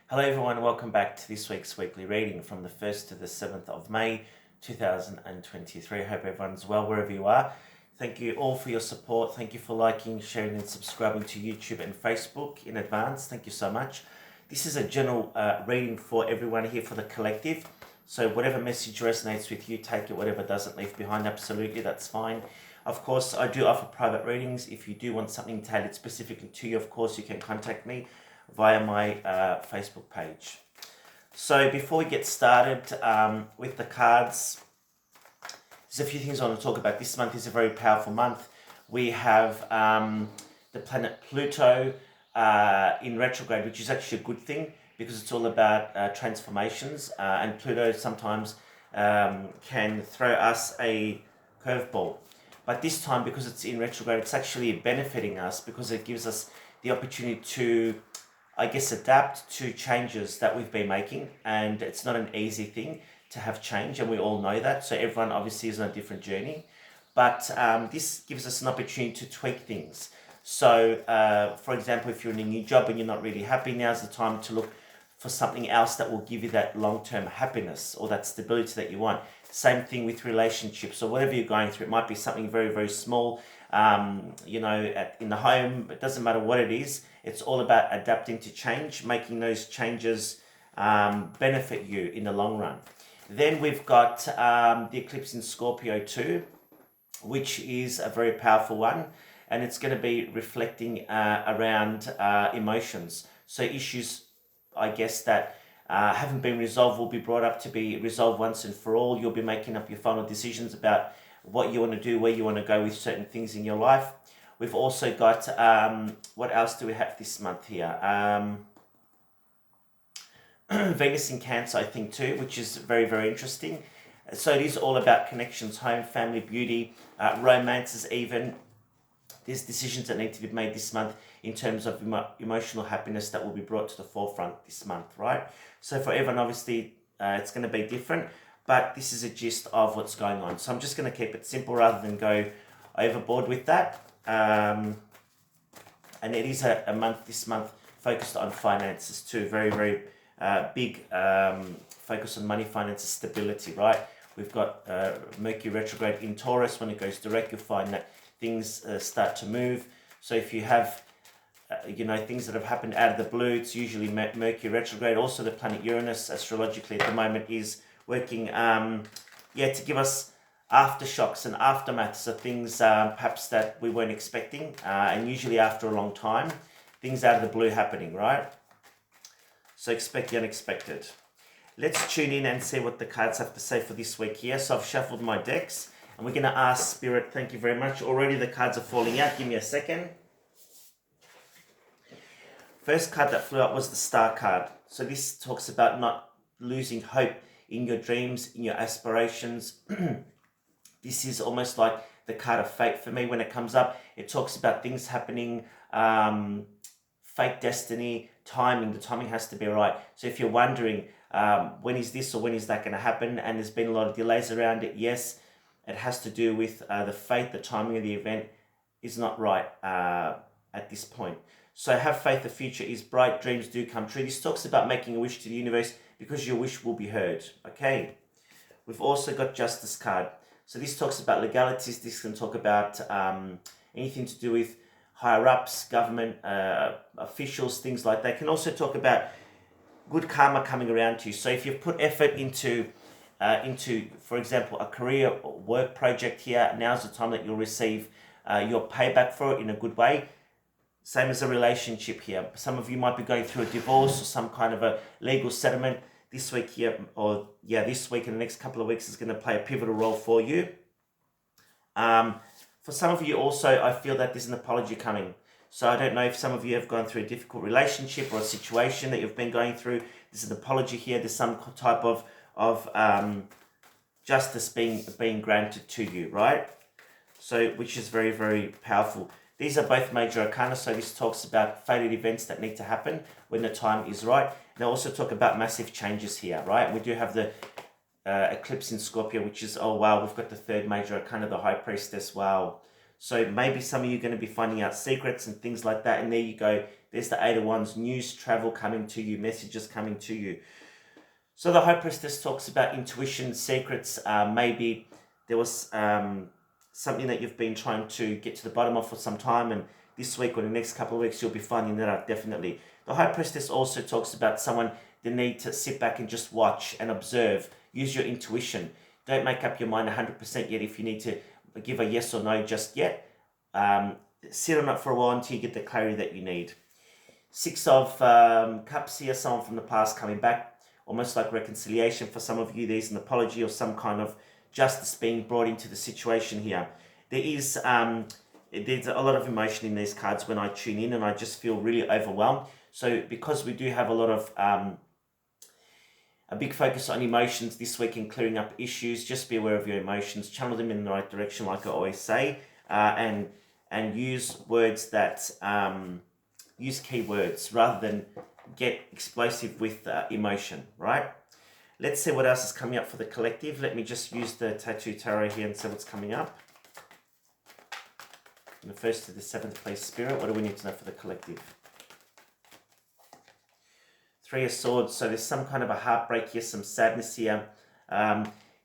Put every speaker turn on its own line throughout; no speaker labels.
Hello everyone, welcome back to this week's weekly reading from the 1st to the 7th of May 2023. I hope everyone's well wherever you are. Thank you all for your support. Thank you for liking, sharing and subscribing to YouTube and Facebook in advance. Thank you so much. This is a general reading for everyone here for the collective. So whatever message resonates with you, take it. Whatever doesn't, leave behind. Absolutely, that's fine. Of course, I do offer private readings. If you do want something tailored specifically to you, of course, you can contact me via my Facebook page. So before we get started with the cards, there's a few things I want to talk about. This month is a very powerful month. We have the planet Pluto in retrograde, which is actually a good thing because it's all about transformations, and Pluto sometimes can throw us a curveball. But this time, because it's in retrograde, it's actually benefiting us because it gives us the opportunity to, I guess, adapt to changes that we've been making. And it's not an easy thing to have change, and we all know that. So everyone obviously is on a different journey. But this gives us an opportunity to tweak things. So, for example, if you're in a new job and you're not really happy, now's the time to look for something else that will give you that long-term happiness or that stability that you want. Same thing with relationships or whatever you're going through. It might be something very, very small, in the home. It doesn't matter what it is. It's all about adapting to change, making those changes benefit you in the long run. Then we've got the eclipse in Scorpio too, which is a very powerful one. And it's going to be reflecting around emotions. So issues, I guess, that haven't been resolved will be brought up to be resolved once and for all. You'll be making up your final decisions about what you want to do, where you want to go with certain things in your life. We've also got, what else do we have this month here? Venus in Cancer, I think, too, which is very, very interesting. So it is all about connections, home, family, beauty, romances even. There's decisions that need to be made this month in terms of emotional happiness that will be brought to the forefront this month, right? So for everyone, obviously, it's going to be different, but this is a gist of what's going on. So I'm just going to keep it simple rather than go overboard with that. And it is a month, this month, focused on finances too. Very, very big focus on money, finances, stability, right? We've got Mercury retrograde in Taurus. When it goes direct, you'll find that things start to move. So if you have, things that have happened out of the blue, it's usually Mercury retrograde. Also, the planet Uranus, astrologically at the moment, is working, to give us aftershocks and aftermaths of things perhaps that we weren't expecting. And usually after a long time, things out of the blue happening, right? So expect the unexpected. Let's tune in and see what the cards have to say for this week here. So I've shuffled my decks. And we're going to ask Spirit, thank you very much. Already the cards are falling out. Give me a second. First card that flew out was the Star card. So this talks about not losing hope in your dreams, in your aspirations. This is almost like the card of fate for me when it comes up. It talks about things happening, fate, destiny, timing. The timing has to be right. So if you're wondering, when is this or when is that going to happen? And there's been a lot of delays around it. Yes. It has to do with the fate, the timing of the event is not right at this point. So have faith, the future is bright, dreams do come true. This talks about making a wish to the universe because your wish will be heard. Okay. We've also got Justice card. So this talks about legalities. This can talk about anything to do with higher ups, government, officials, things like that. It can also talk about good karma coming around to you. So if you've put effort into, for example, a career or work project here, now's the time that you'll receive your payback for it in a good way. Same as a relationship here. Some of you might be going through a divorce or some kind of a legal settlement this week here, this week and the next couple of weeks is going to play a pivotal role for you. For some of you also, I feel that there's an apology coming. So I don't know if some of you have gone through a difficult relationship or a situation that you've been going through. There's an apology here. There's some type of justice being granted to you, right? So, which is very, very powerful. These are both major arcana, so this talks about fated events that need to happen when the time is right. And I also talk about massive changes here, right? We do have the eclipse in Scorpio, which is, oh wow, we've got the third major arcana, the High Priestess, wow. So maybe some of you are going to be finding out secrets and things like that. And there you go. There's the Eight of Wands, news, travel coming to you, messages coming to you. So the High Priestess talks about intuition, secrets. Maybe there was something that you've been trying to get to the bottom of for some time, and this week or the next couple of weeks you'll be finding that out, definitely. The High Priestess also talks about someone, the need to sit back and just watch and observe. Use your intuition. Don't make up your mind 100% yet if you need to give a yes or no just yet. Sit on it for a while until you get the clarity that you need. Six of Cups here, someone from the past coming back. Almost like reconciliation for some of you. There's an apology or some kind of justice being brought into the situation here. There's a lot of emotion in these cards when I tune in, and I just feel really overwhelmed. So because we do have a lot of a big focus on emotions this week and clearing up issues, just be aware of your emotions, channel them in the right direction, like I always say, and use words that use keywords rather than get explosive with emotion, right? Let's see what else is coming up for the collective. Let me just use the Tattoo Tarot here and see what's coming up. From the 1st to the 7th place, Spirit, what do we need to know for the collective? Three of Swords, so there's some kind of a heartbreak here, some sadness here.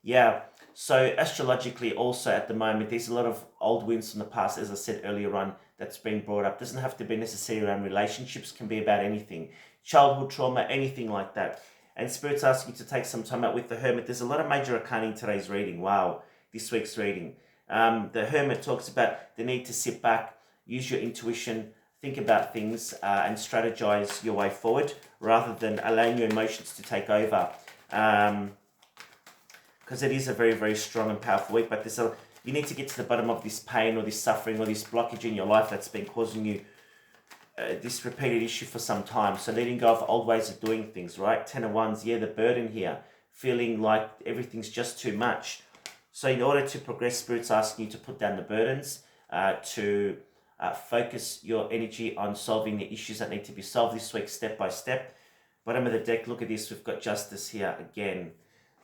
Yeah, so astrologically also at the moment, there's a lot of old wounds from the past, as I said earlier on, that's been brought up. Doesn't have to be necessarily around relationships, can be about anything. Childhood trauma, anything like that. And Spirit's asking you to take some time out with the Hermit. There's a lot of major arcana in today's reading. Wow, this week's reading. The Hermit talks about the need to sit back, use your intuition, think about things, and strategize your way forward rather than allowing your emotions to take over. Because it is a very, very strong and powerful week, but you need to get to the bottom of this pain or this suffering or this blockage in your life that's been causing you this repeated issue for some time. So letting go of old ways of doing things, right? 10 of Wands, yeah, the burden here, feeling like everything's just too much. So in order to progress, Spirit's asking you to put down the burdens, to focus your energy on solving the issues that need to be solved this week, step by step. Bottom of the deck, look at this, we've got Justice here again.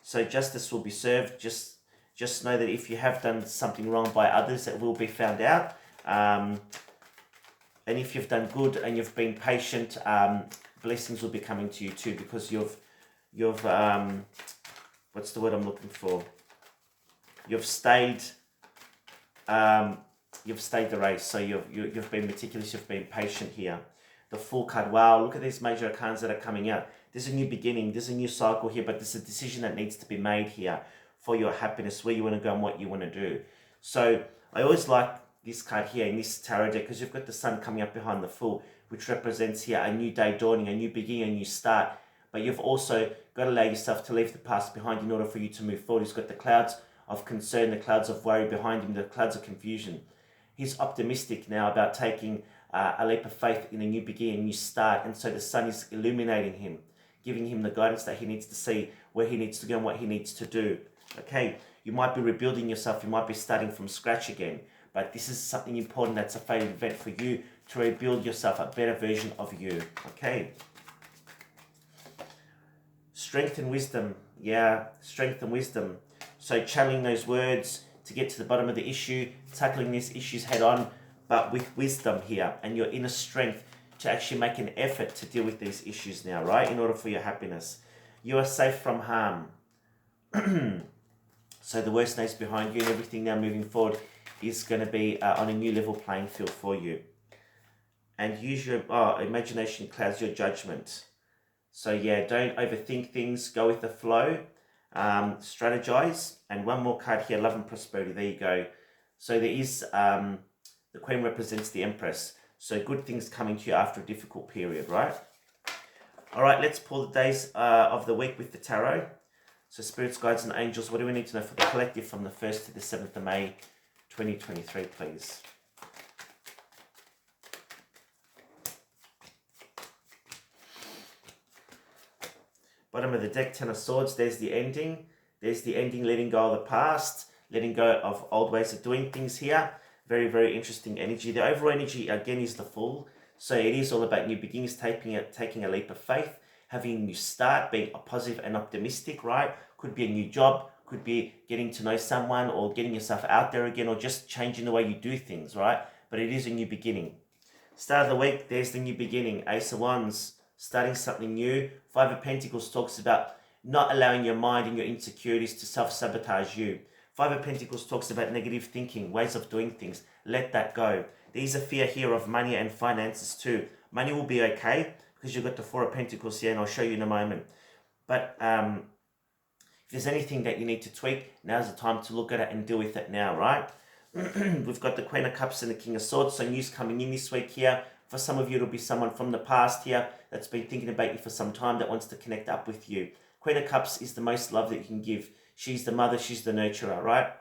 So justice will be served. Just know that if you have done something wrong by others, it will be found out. And if you've done good and you've been patient, blessings will be coming to you too, because you've what's the word I'm looking for? You've stayed the race. So you've been meticulous, you've been patient here. The Fool card. Wow, look at these major arcans that are coming out. There's a new beginning, there's a new cycle here, but there's a decision that needs to be made here for your happiness, where you want to go and what you want to do. So I always like this card here in this tarot deck because you've got the Sun coming up behind the Fool, which represents here a new day dawning, a new beginning, a new start. But you've also got to allow yourself to leave the past behind in order for you to move forward. He's got the clouds of concern, the clouds of worry behind him, the clouds of confusion. He's optimistic now about taking a leap of faith in a new beginning, a new start. And so the Sun is illuminating him, giving him the guidance that he needs to see, where he needs to go and what he needs to do. Okay, you might be rebuilding yourself, you might be starting from scratch again, but this is something important that's a fated event for you to rebuild yourself, a better version of you. Okay. Strength and wisdom. Yeah, strength and wisdom. So channeling those words to get to the bottom of the issue, tackling these issues head on, but with wisdom here and your inner strength to actually make an effort to deal with these issues now, right? In order for your happiness. You are safe from harm. So the worst days behind you and everything now moving forward is going to be on a new level playing field for you. And use your imagination clouds your judgment. So yeah, don't overthink things. Go with the flow. Strategize. And one more card here, love and prosperity. There you go. So there is, the Queen represents the Empress. So good things coming to you after a difficult period, right? All right, let's pull the days of the week with the tarot. So spirits, guides, and angels, what do we need to know for the collective from the 1st to the 7th of May, 2023, please? Bottom of the deck, 10 of Swords, there's the ending. There's the ending, letting go of the past, letting go of old ways of doing things here. Very, very interesting energy. The overall energy, again, is the Fool. So it is all about new beginnings, taking a leap of faith, having a new start, being positive and optimistic, right? Could be a new job, could be getting to know someone or getting yourself out there again or just changing the way you do things, right? But it is a new beginning. Start of the week, there's the new beginning. Ace of Wands, starting something new. Five of Pentacles talks about not allowing your mind and your insecurities to self-sabotage you. Five of Pentacles talks about negative thinking, ways of doing things. Let that go. There's a fear here of money and finances too. Money will be okay because you've got the Four of Pentacles here, and I'll show you in a moment. But if there's anything that you need to tweak, now's the time to look at it and deal with it now, right? We've got the Queen of Cups and the King of Swords, so news coming in this week here. For some of you, it'll be someone from the past here that's been thinking about you for some time that wants to connect up with you. Queen of Cups is the most love that you can give. She's the mother, she's the nurturer, right?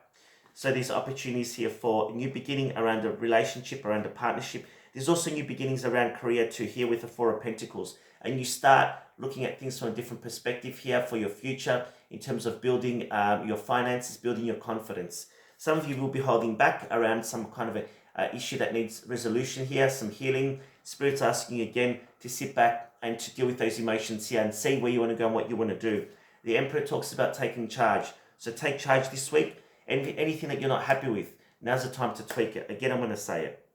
So there's opportunities here for a new beginning around a relationship, around a partnership. There's also new beginnings around career too, here with the Four of Pentacles. And you start looking at things from a different perspective here for your future in terms of building your finances, building your confidence. Some of you will be holding back around some kind of a issue that needs resolution here, some healing. Spirit's asking you again to sit back and to deal with those emotions here and see where you want to go and what you want to do. The Emperor talks about taking charge. So take charge this week. And anything that you're not happy with, now's the time to tweak it. Again, I'm going to say it.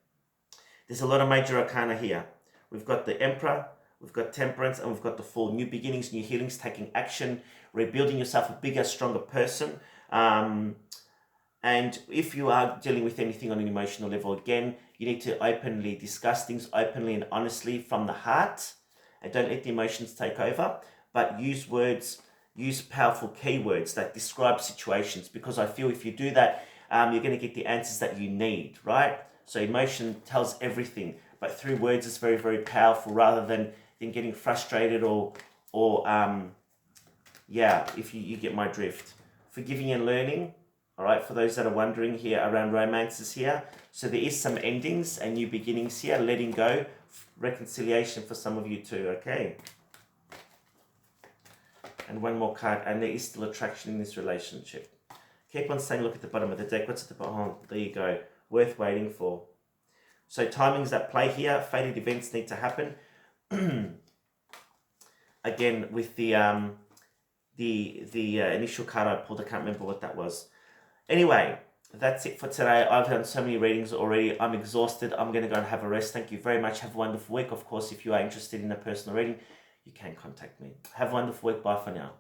There's a lot of major arcana here. We've got the Emperor, we've got Temperance, and we've got the Fool. New beginnings, new healings, taking action, rebuilding yourself a bigger, stronger person. And if you are dealing with anything on an emotional level, again, you need to openly discuss things openly and honestly from the heart. And don't let the emotions take over, but use words, use powerful keywords that describe situations, because I feel if you do that, you're going to get the answers that you need, right? So emotion tells everything, but through words it's very, very powerful rather than getting frustrated or if you get my drift. Forgiving and learning. All right, for those that are wondering here around romances here. So there is some endings and new beginnings here, letting go, reconciliation for some of you too, okay? And one more card, and there is still attraction in this relationship. Keep on saying, look at the bottom of the deck. What's at the bottom? Oh, there you go. Worth waiting for. So timings at play here. Fated events need to happen. Again, with the initial card I pulled, I can't remember what that was. Anyway, that's it for today. I've done so many readings already. I'm exhausted. I'm going to go and have a rest. Thank you very much. Have a wonderful week. Of course, if you are interested in a personal reading, you can contact me. Have a wonderful week. Bye for now.